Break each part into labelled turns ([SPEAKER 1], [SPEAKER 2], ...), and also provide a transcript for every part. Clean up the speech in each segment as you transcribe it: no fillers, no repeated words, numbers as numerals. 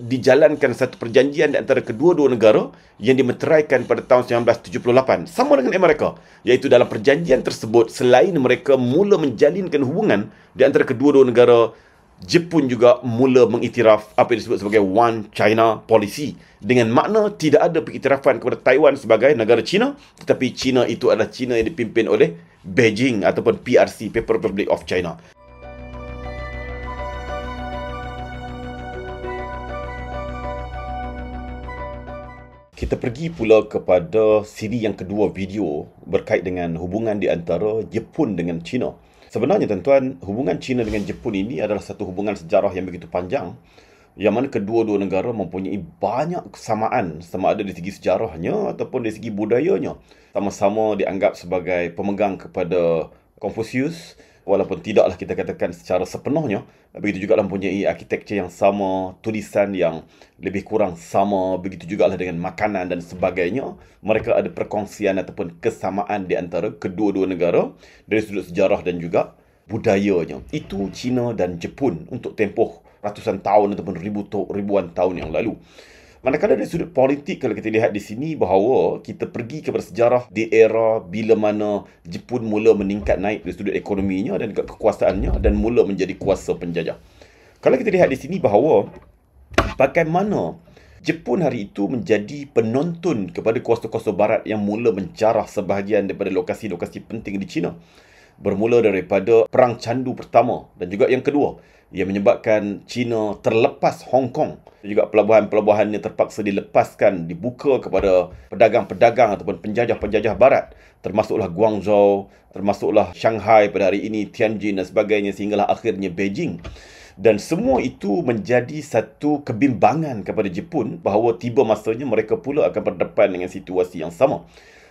[SPEAKER 1] dijalankan satu perjanjian di antara kedua-dua negara yang dimeteraikan pada tahun 1978 sama dengan Amerika, iaitu dalam perjanjian tersebut selain mereka mula menjalinkan hubungan di antara kedua-dua negara, Jepun juga mula mengiktiraf apa yang disebut sebagai One China Policy, dengan makna tidak ada pengiktirafan kepada Taiwan sebagai negara China, tetapi China itu adalah China yang dipimpin oleh Beijing ataupun PRC, People's Republic of China. Kita pergi pula kepada siri yang kedua video berkait dengan hubungan di antara Jepun dengan China. Sebenarnya tuan-tuan, hubungan China dengan Jepun ini adalah satu hubungan sejarah yang begitu panjang, yang mana kedua-dua negara mempunyai banyak kesamaan, sama ada di segi sejarahnya ataupun di segi budayanya. Sama-sama dianggap sebagai pemegang kepada Confucius, walaupun tidaklah kita katakan secara sepenuhnya. Begitu juga mempunyai arkitektur yang sama, tulisan yang lebih kurang sama, begitu juga dengan makanan dan sebagainya. Mereka ada perkongsian ataupun kesamaan di antara kedua-dua negara dari sudut sejarah dan juga budayanya. Itu China dan Jepun untuk tempoh ratusan tahun ataupun ribuan tahun yang lalu. Manakala dari sudut politik, kalau kita lihat di sini bahawa kita pergi kepada sejarah di era bila mana Jepun mula meningkat naik dari sudut ekonominya dan juga kekuasaannya dan mula menjadi kuasa penjajah. Kalau kita lihat di sini bahawa bagaimana Jepun hari itu menjadi penonton kepada kuasa-kuasa barat yang mula menjarah sebahagian daripada lokasi-lokasi penting di China. Bermula daripada Perang Candu pertama dan juga yang kedua, yang menyebabkan China terlepas Hong Kong. Juga pelabuhan-pelabuhannya terpaksa dilepaskan, dibuka kepada pedagang-pedagang ataupun penjajah-penjajah barat. Termasuklah Guangzhou, termasuklah Shanghai pada hari ini, Tianjin dan sebagainya, sehinggalah akhirnya Beijing. Dan semua itu menjadi satu kebimbangan kepada Jepun bahawa tiba masanya mereka pula akan berdepan dengan situasi yang sama.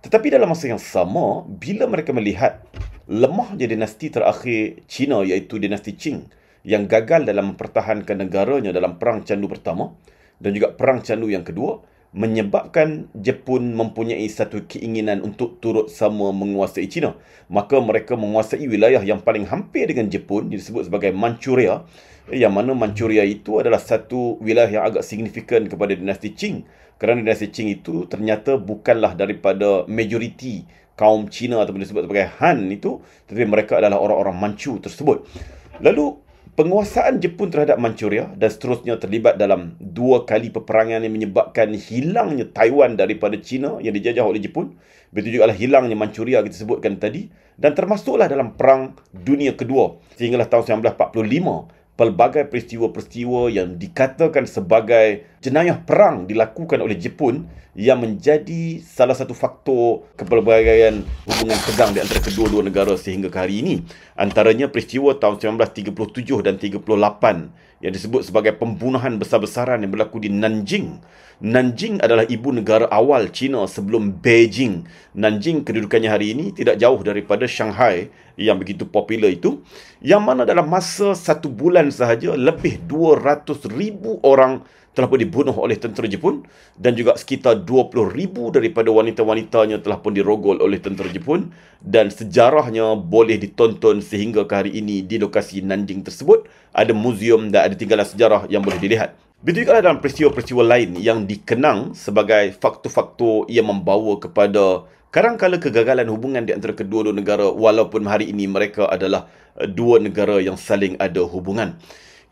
[SPEAKER 1] Tetapi dalam masa yang sama, bila mereka melihat lemahnya dinasti terakhir China, iaitu dinasti Qing, yang gagal dalam mempertahankan negaranya dalam Perang Candu pertama dan juga Perang Candu yang kedua, menyebabkan Jepun mempunyai satu keinginan untuk turut sama menguasai China. Maka mereka menguasai wilayah yang paling hampir dengan Jepun, yang disebut sebagai Manchuria, yang mana Manchuria itu adalah satu wilayah yang agak signifikan kepada dinasti Qing. Kerana dinasti Qing itu ternyata bukanlah daripada majoriti kaum Cina ataupun disebut sebagai Han itu, tetapi mereka adalah orang-orang Manchu tersebut. Lalu penguasaan Jepun terhadap Manchuria dan seterusnya terlibat dalam 2 kali peperangan yang menyebabkan hilangnya Taiwan daripada China yang dijajah oleh Jepun. Begitu juga hilangnya Manchuria kita sebutkan tadi. Dan termasuklah dalam Perang Dunia Kedua. Sehinggalah tahun 1945, pelbagai peristiwa-peristiwa yang dikatakan sebagai jenayah perang dilakukan oleh Jepun yang menjadi salah satu faktor kepelbagaian hubungan tegang di antara kedua-dua negara sehingga ke hari ini. Antaranya peristiwa tahun 1937 dan 38 yang disebut sebagai pembunuhan besar-besaran yang berlaku di Nanjing. Nanjing adalah ibu negara awal China sebelum Beijing. Nanjing kedudukannya hari ini tidak jauh daripada Shanghai yang begitu popular itu, yang mana dalam masa 1 bulan sahaja lebih 200,000 orang telah pun dibunuh oleh tentera Jepun dan juga sekitar 20,000 daripada wanita-wanitanya telah pun dirogol oleh tentera Jepun, dan sejarahnya boleh ditonton sehingga ke hari ini di lokasi Nanjing tersebut. Ada muzium dan ada tinggalan sejarah yang boleh dilihat. Begitu juga dalam peristiwa-peristiwa lain yang dikenang sebagai faktor-faktor yang membawa kepada kadang-kala kegagalan hubungan di antara kedua-dua negara, walaupun hari ini mereka adalah dua negara yang saling ada hubungan.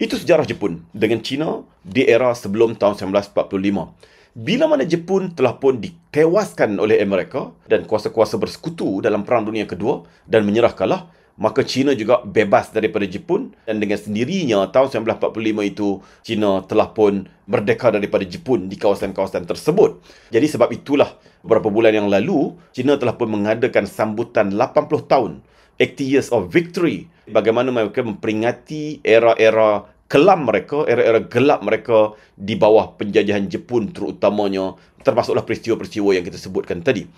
[SPEAKER 1] Itu sejarah Jepun dengan China di era sebelum tahun 1945. Bila mana Jepun telah pun ditewaskan oleh Amerika dan kuasa-kuasa bersekutu dalam Perang Dunia Kedua dan menyerah kalah, maka China juga bebas daripada Jepun, dan dengan sendirinya tahun 1945 itu China telah pun merdeka daripada Jepun di kawasan-kawasan tersebut. Jadi sebab itulah beberapa bulan yang lalu China telah pun mengadakan sambutan 80 tahun, 80 years of victory, bagaimana mereka memperingati era-era kelam mereka, era-era gelap mereka di bawah penjajahan Jepun terutamanya, termasuklah peristiwa-peristiwa yang kita sebutkan tadi.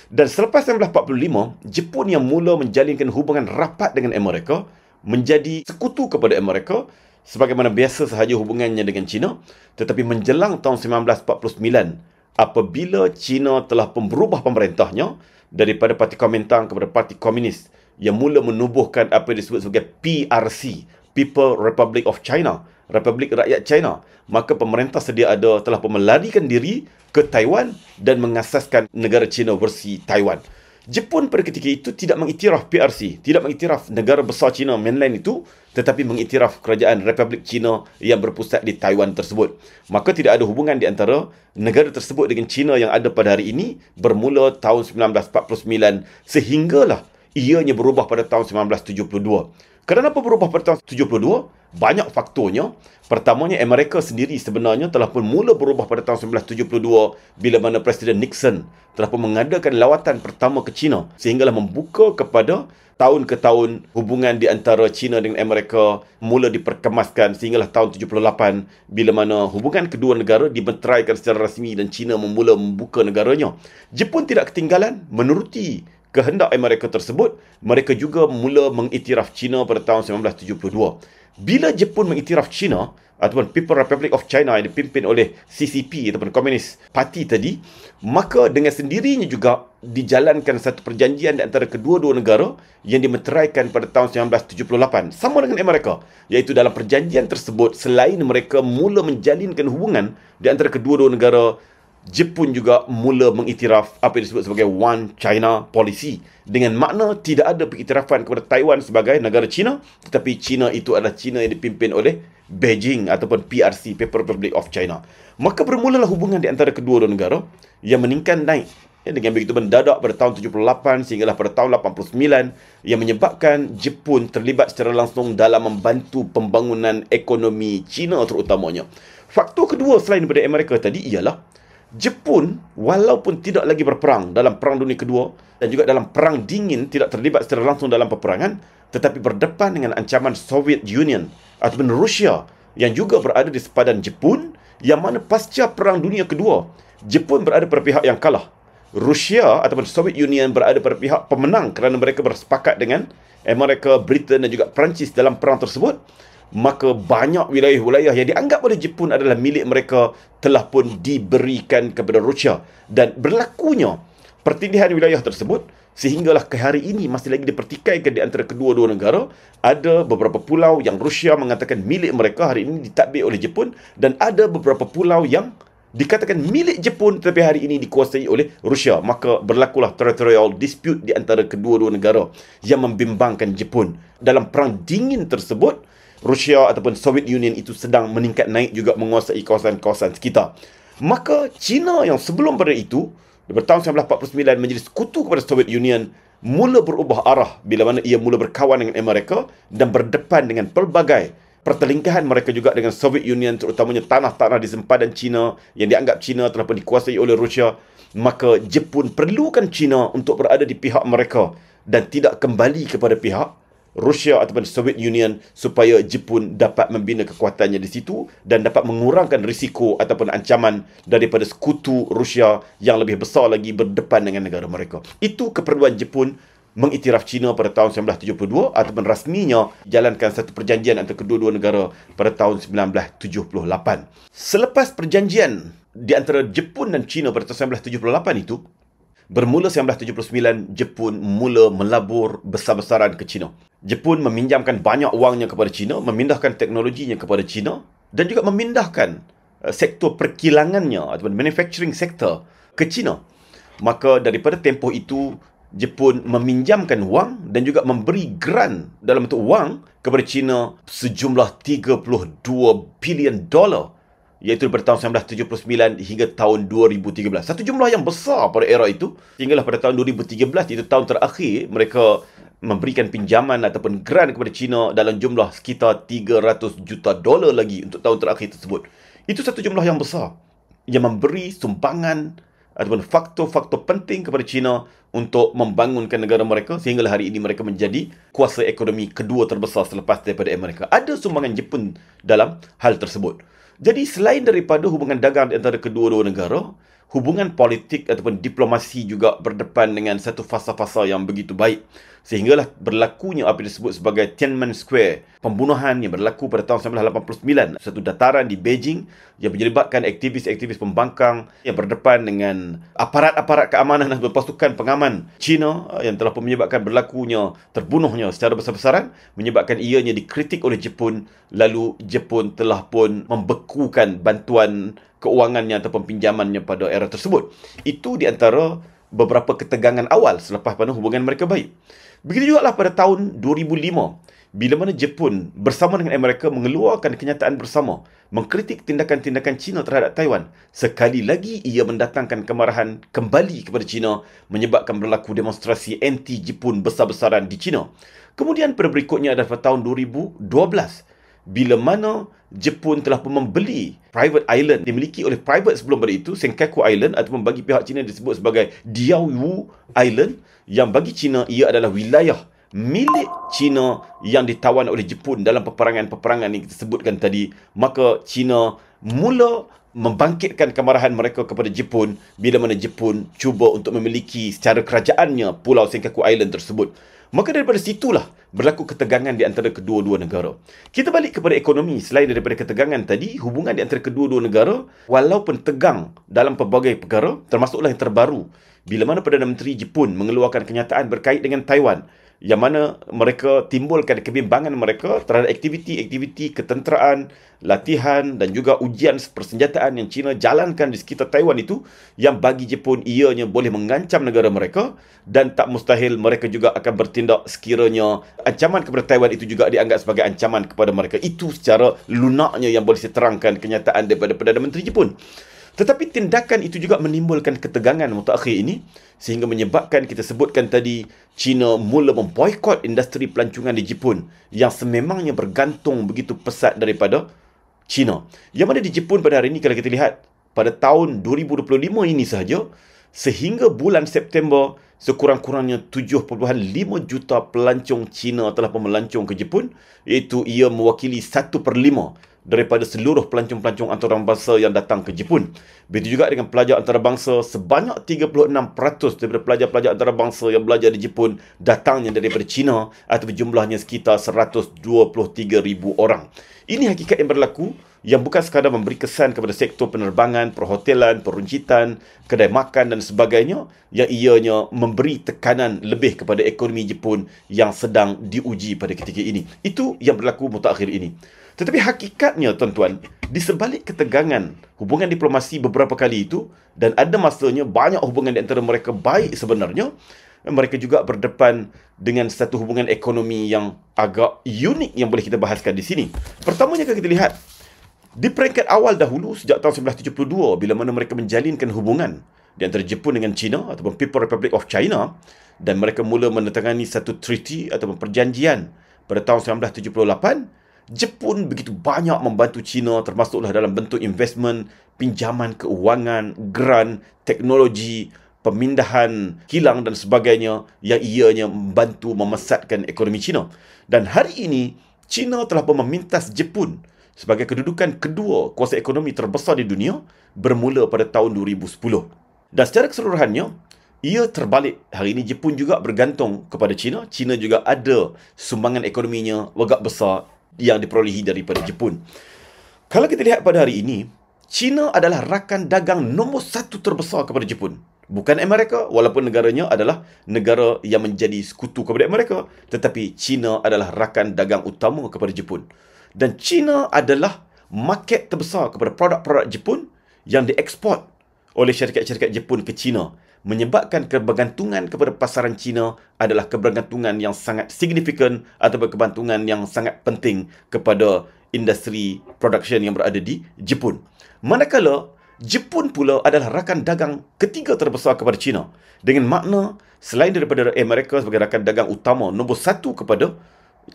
[SPEAKER 1] Dan selepas 1945, Jepun yang mula menjalinkan hubungan rapat dengan Amerika menjadi sekutu kepada Amerika sebagaimana biasa sahaja hubungannya dengan China. Tetapi menjelang tahun 1949, apabila China telah berubah pemerintahnya daripada Parti Kuomintang kepada Parti Komunis yang mula menubuhkan apa yang disebut sebagai PRC, People Republic of China, Republik Rakyat China. Maka pemerintah telah melarikan diri ke Taiwan dan mengasaskan negara China versi Taiwan. Jepun pada ketika itu tidak mengiktiraf PRC, tidak mengiktiraf negara besar China mainland itu, tetapi mengiktiraf kerajaan Republik China yang berpusat di Taiwan tersebut. Maka tidak ada hubungan di antara negara tersebut dengan China yang ada pada hari ini bermula tahun 1949 sehinggalah ianya berubah pada tahun 1972. Kenapa berubah pada tahun 1972? Banyak faktornya. Pertamanya, Amerika sendiri sebenarnya telah pun mula berubah pada tahun 1972 bila mana Presiden Nixon telah pun mengadakan lawatan pertama ke China sehinggalah membuka kepada tahun ke tahun hubungan di antara China dengan Amerika mula diperkemaskan sehinggalah tahun 78 bila mana hubungan kedua negara dimeteraikan secara rasmi dan China memula membuka negaranya. Jepun tidak ketinggalan menuruti kehendak Amerika tersebut. Mereka juga mula mengiktiraf China pada tahun 1972. Bila Jepun mengiktiraf China ataupun People Republic of China yang dipimpin oleh CCP ataupun Communist Party tadi, maka dengan sendirinya juga dijalankan satu perjanjian di antara kedua-dua negara yang dimeteraikan pada tahun 1978 sama dengan Amerika, iaitu dalam perjanjian tersebut selain mereka mula menjalinkan hubungan di antara kedua-dua negara, Jepun juga mula mengiktiraf apa yang disebut sebagai One China Policy, dengan makna tidak ada pengiktirafan kepada Taiwan sebagai negara China, tetapi China itu adalah China yang dipimpin oleh Beijing ataupun PRC, People Republic of China. Maka bermulalah hubungan di antara kedua-dua negara yang meningkat naik dengan begitu mendadak pada tahun 78 sehinggalah pada tahun 89 yang menyebabkan Jepun terlibat secara langsung dalam membantu pembangunan ekonomi China terutamanya. Faktor kedua selain daripada Amerika tadi ialah Jepun walaupun tidak lagi berperang dalam Perang Dunia Kedua dan juga dalam Perang Dingin tidak terlibat secara langsung dalam peperangan, tetapi berdepan dengan ancaman Soviet Union ataupun Rusia yang juga berada di sepadan Jepun, yang mana pasca Perang Dunia Kedua Jepun berada pada pihak yang kalah. Rusia ataupun Soviet Union berada pada pihak pemenang kerana mereka bersepakat dengan Amerika, Britain dan juga Perancis dalam perang tersebut. Maka banyak wilayah-wilayah yang dianggap oleh Jepun adalah milik mereka telah pun diberikan kepada Rusia, dan berlakunya pertindihan wilayah tersebut sehinggalah ke hari ini masih lagi dipertikaikan di antara kedua-dua negara. Ada beberapa pulau yang Rusia mengatakan milik mereka hari ini ditadbir oleh Jepun, dan ada beberapa pulau yang dikatakan milik Jepun tetapi hari ini dikuasai oleh Rusia. Maka berlakulah territorial dispute di antara kedua-dua negara yang membimbangkan Jepun. Dalam Perang Dingin tersebut, Rusia ataupun Soviet Union itu sedang meningkat naik juga menguasai kawasan-kawasan sekitar. Maka China yang sebelum pada itu, pada tahun 1949 menjadi sekutu kepada Soviet Union, mula berubah arah bila mana ia mula berkawan dengan Amerika dan berdepan dengan pelbagai pertelingkahan mereka juga dengan Soviet Union, terutamanya tanah-tanah di sempadan China yang dianggap China telah pun dikuasai oleh Rusia. Maka Jepun perlukan China untuk berada di pihak mereka dan tidak kembali kepada pihak Rusia ataupun Soviet Union, supaya Jepun dapat membina kekuatannya di situ dan dapat mengurangkan risiko ataupun ancaman daripada sekutu Rusia yang lebih besar lagi berdepan dengan negara mereka. Itu keperluan Jepun mengiktiraf China pada tahun 1972 ataupun rasminya jalankan satu perjanjian antara kedua-dua negara pada tahun 1978. Selepas perjanjian di antara Jepun dan China pada tahun 1978 itu, bermula 1979, Jepun mula melabur besar-besaran ke China. Jepun meminjamkan banyak wangnya kepada China, memindahkan teknologinya kepada China dan juga memindahkan sektor perkilangannya ataupun manufacturing sector ke China. Maka daripada tempoh itu, Jepun meminjamkan wang dan juga memberi grant dalam bentuk wang kepada China sejumlah $32 bilion, iaitu daripada tahun 1979 hingga tahun 2013. Satu jumlah yang besar pada era itu. Hinggalah pada tahun 2013, itu tahun terakhir, mereka memberikan pinjaman ataupun grant kepada China dalam jumlah sekitar $300 juta lagi untuk tahun terakhir tersebut. Itu satu jumlah yang besar yang memberi sumbangan ataupun faktor-faktor penting kepada China untuk membangunkan negara mereka sehinggalah hari ini mereka menjadi kuasa ekonomi kedua terbesar selepas daripada Amerika. Ada sumbangan Jepun dalam hal tersebut. Jadi selain daripada hubungan dagang antara kedua-dua negara, hubungan politik ataupun diplomasi juga berdepan dengan satu fasa-fasa yang begitu baik. Sehinggalah berlakunya apa disebut sebagai Tiananmen Square, pembunuhan yang berlaku pada tahun 1989, satu dataran di Beijing yang menyebabkan aktivis-aktivis pembangkang yang berdepan dengan aparat-aparat keamanan dan pasukan pengaman China yang telah menyebabkan berlakunya terbunuhnya secara besar-besaran, menyebabkan ianya dikritik oleh Jepun. Lalu Jepun telah pun membekukan bantuan keuangannya ataupun pinjamannya pada era tersebut. Itu di antara beberapa ketegangan awal selepas mana hubungan mereka baik. Begitu juga lah pada tahun 2005, bila mana Jepun bersama dengan Amerika mengeluarkan kenyataan bersama mengkritik tindakan-tindakan China terhadap Taiwan. Sekali lagi ia mendatangkan kemarahan kembali kepada China, menyebabkan berlaku demonstrasi anti-Jepun besar-besaran di China. Kemudian pada berikutnya adalah pada tahun 2012, bila mana Jepun telah pun membeli private island dimiliki oleh private sebelum pada itu, Senkaku Island, ataupun bagi pihak China disebut sebagai Diaoyu Island, yang bagi China ia adalah wilayah milik China yang ditawan oleh Jepun dalam peperangan-peperangan yang kita sebutkan tadi. Maka China mula membangkitkan kemarahan mereka kepada Jepun bila mana Jepun cuba untuk memiliki secara kerajaannya Pulau Senkaku Island tersebut. Maka daripada situlah berlaku ketegangan di antara kedua-dua negara. Kita balik kepada ekonomi. Selain daripada ketegangan tadi, hubungan di antara kedua-dua negara walaupun tegang dalam pelbagai perkara, termasuklah yang terbaru bila mana Perdana Menteri Jepun mengeluarkan kenyataan berkait dengan Taiwan, yang mana mereka timbulkan kebimbangan mereka terhadap aktiviti-aktiviti ketenteraan, latihan dan juga ujian persenjataan yang China jalankan di sekitar Taiwan itu, yang bagi Jepun ianya boleh mengancam negara mereka, dan tak mustahil mereka juga akan bertindak sekiranya ancaman kepada Taiwan itu juga dianggap sebagai ancaman kepada mereka. Itu secara lunaknya yang boleh saya terangkan kenyataan daripada Perdana Menteri Jepun. Tetapi tindakan itu juga menimbulkan ketegangan mutakhir ini, sehingga menyebabkan kita sebutkan tadi China mula memboikot industri pelancongan di Jepun yang sememangnya bergantung begitu pesat daripada China. Yang mana di Jepun pada hari ini, kalau kita lihat pada tahun 2025 ini sahaja, sehingga bulan September, sekurang-kurangnya 7.5 juta pelancong China telah melancong ke Jepun, iaitu ia mewakili 1/5 daripada seluruh pelancong-pelancong antarabangsa yang datang ke Jepun. Begitu juga dengan pelajar antarabangsa, sebanyak 36% daripada pelajar-pelajar antarabangsa yang belajar di Jepun datangnya daripada China, atau jumlahnya sekitar 123,000 orang. Ini hakikat yang berlaku, yang bukan sekadar memberi kesan kepada sektor penerbangan, perhotelan, peruncitan, kedai makan dan sebagainya, yang ianya memberi tekanan lebih kepada ekonomi Jepun yang sedang diuji pada ketika ini. Itu yang berlaku mutakhir ini. Tetapi hakikatnya, tuan-tuan, di sebalik ketegangan hubungan diplomasi beberapa kali itu, dan ada masanya banyak hubungan di antara mereka baik sebenarnya, mereka juga berdepan dengan satu hubungan ekonomi yang agak unik yang boleh kita bahaskan di sini. Pertamanya, kalau kita lihat, di peringkat awal dahulu, sejak tahun 1972, bila mana mereka menjalinkan hubungan di antara Jepun dengan China, ataupun People Republic of China, dan mereka mula menandatangani satu treaty ataupun perjanjian pada tahun 1978, Jepun begitu banyak membantu China, termasuklah dalam bentuk investment, pinjaman keuangan, grant, teknologi, pemindahan kilang dan sebagainya, yang ianya membantu memesatkan ekonomi China. Dan hari ini, China telah memintas Jepun sebagai kedudukan kedua kuasa ekonomi terbesar di dunia bermula pada tahun 2010. Dan secara keseluruhannya, ia terbalik. Hari ini Jepun juga bergantung kepada China. China juga ada sumbangan ekonominya agak besar yang diperolehi daripada Jepun. Kalau kita lihat pada hari ini, China adalah rakan dagang nombor 1 terbesar kepada Jepun. Bukan Amerika, walaupun negaranya adalah negara yang menjadi sekutu kepada Amerika, tetapi China adalah rakan dagang utama kepada Jepun. Dan China adalah market terbesar kepada produk-produk Jepun yang dieksport oleh syarikat-syarikat Jepun ke China, menyebabkan kebergantungan kepada pasaran China adalah kebergantungan yang sangat signifikan atau kebergantungan yang sangat penting kepada industri production yang berada di Jepun. Manakala Jepun pula adalah rakan dagang ketiga terbesar kepada China, dengan makna selain daripada Amerika sebagai rakan dagang utama nombor 1 kepada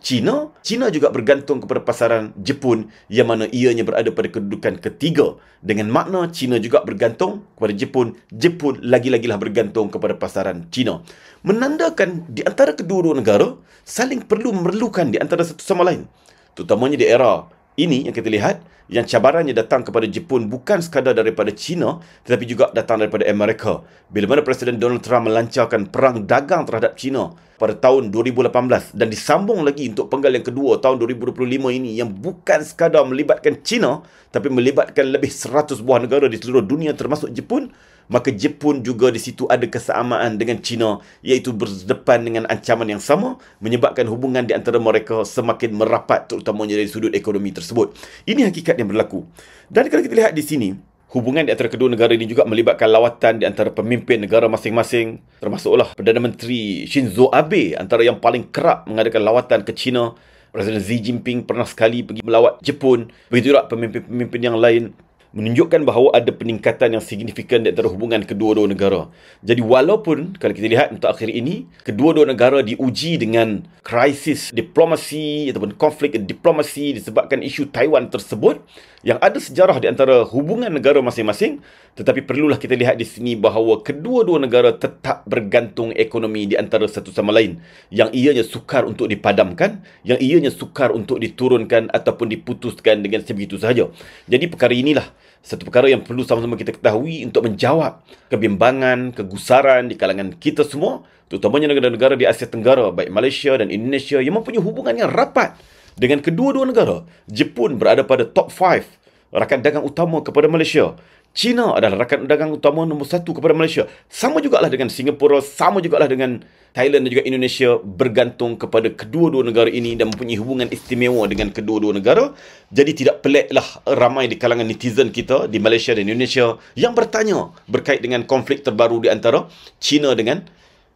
[SPEAKER 1] China, China juga bergantung kepada pasaran Jepun, yang mana ianya berada pada kedudukan ketiga. Dengan makna China juga bergantung kepada Jepun, Jepun lagi-lagilah bergantung kepada pasaran China. Menandakan di antara kedua-dua negara saling perlu memerlukan di antara satu sama lain, terutamanya di era Ini yang kita lihat, yang cabarannya datang kepada Jepun bukan sekadar daripada China, tetapi juga datang daripada Amerika. Bila mana Presiden Donald Trump melancarkan perang dagang terhadap China pada tahun 2018 dan disambung lagi untuk penggal yang kedua tahun 2025 ini yang bukan sekadar melibatkan China, tapi melibatkan lebih 100 buah negara di seluruh dunia termasuk Jepun, maka Jepun juga di situ ada kesamaan dengan China, iaitu berdepan dengan ancaman yang sama, menyebabkan hubungan di antara mereka semakin merapat, terutamanya dari sudut ekonomi tersebut. Ini hakikat yang berlaku. Dan kalau kita lihat di sini, hubungan di antara kedua negara ini juga melibatkan lawatan di antara pemimpin negara masing-masing, termasuklah Perdana Menteri Shinzo Abe antara yang paling kerap mengadakan lawatan ke China. Presiden Xi Jinping pernah sekali pergi melawat Jepun. Begitu juga pemimpin-pemimpin yang lain, menunjukkan bahawa ada peningkatan yang signifikan di antara hubungan kedua-dua negara. Jadi walaupun kalau kita lihat untuk akhir ini, kedua-dua negara diuji dengan krisis diplomasi ataupun konflik diplomasi disebabkan isu Taiwan tersebut, yang ada sejarah di antara hubungan negara masing-masing, tetapi perlulah kita lihat di sini bahawa kedua-dua negara tetap bergantung ekonomi di antara satu sama lain, yang ianya sukar untuk dipadamkan, yang ianya sukar untuk diturunkan ataupun diputuskan dengan sebegitu sahaja. Jadi perkara inilah satu perkara yang perlu sama-sama kita ketahui untuk menjawab kebimbangan, kegusaran di kalangan kita semua, terutamanya negara-negara di Asia Tenggara, baik Malaysia dan Indonesia yang mempunyai hubungan yang rapat dengan kedua-dua negara. Jepun berada pada top 5 rakan dagang utama kepada Malaysia. China adalah rakan dagang utama nombor 1 kepada Malaysia. Sama jugalah dengan Singapura, sama jugalah dengan Thailand dan juga Indonesia, bergantung kepada kedua-dua negara ini dan mempunyai hubungan istimewa dengan kedua-dua negara. Jadi tidak peliklah ramai di kalangan netizen kita di Malaysia dan Indonesia yang bertanya berkait dengan konflik terbaru di antara China dengan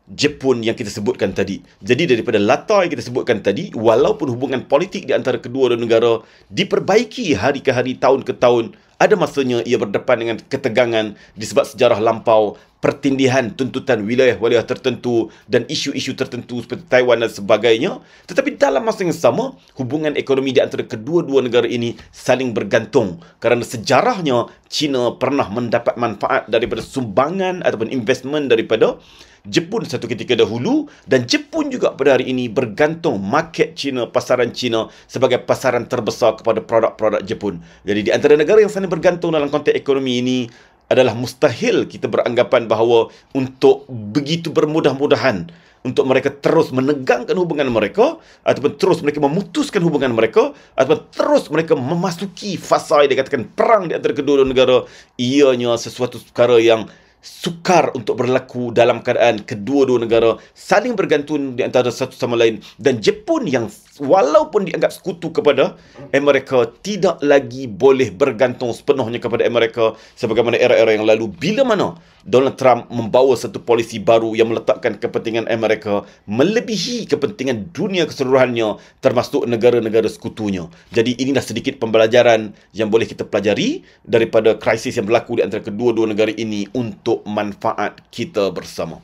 [SPEAKER 1] Jepun yang kita sebutkan tadi. Jadi daripada latar yang kita sebutkan tadi, walaupun hubungan politik di antara kedua-dua negara diperbaiki hari ke hari, tahun ke tahun, ada masanya ia berdepan dengan ketegangan disebab sejarah lampau, pertindihan tuntutan wilayah-wilayah tertentu dan isu-isu tertentu seperti Taiwan dan sebagainya. Tetapi dalam masa yang sama, hubungan ekonomi di antara kedua-dua negara ini saling bergantung kerana sejarahnya China pernah mendapat manfaat daripada sumbangan ataupun investment daripada Jepun satu ketika dahulu, dan Jepun juga pada hari ini bergantung market China, pasaran China sebagai pasaran terbesar kepada produk-produk Jepun. Jadi di antara negara yang saling bergantung dalam konteks ekonomi ini, adalah mustahil kita beranggapan bahawa untuk begitu bermudah-mudahan untuk mereka terus menegangkan hubungan mereka, ataupun terus mereka memutuskan hubungan mereka, ataupun terus mereka memasuki fasa yang dikatakan perang di antara kedua-dua negara. Ianya sesuatu perkara yang sukar untuk berlaku dalam keadaan kedua-dua negara saling bergantung di antara satu sama lain, dan Jepun yang walaupun dianggap sekutu kepada Amerika tidak lagi boleh bergantung sepenuhnya kepada Amerika sebagaimana era-era yang lalu, bila mana Donald Trump membawa satu polisi baru yang meletakkan kepentingan Amerika melebihi kepentingan dunia keseluruhannya termasuk negara-negara sekutunya. Jadi inilah sedikit pembelajaran yang boleh kita pelajari daripada krisis yang berlaku di antara kedua-dua negara ini untuk manfaat kita bersama.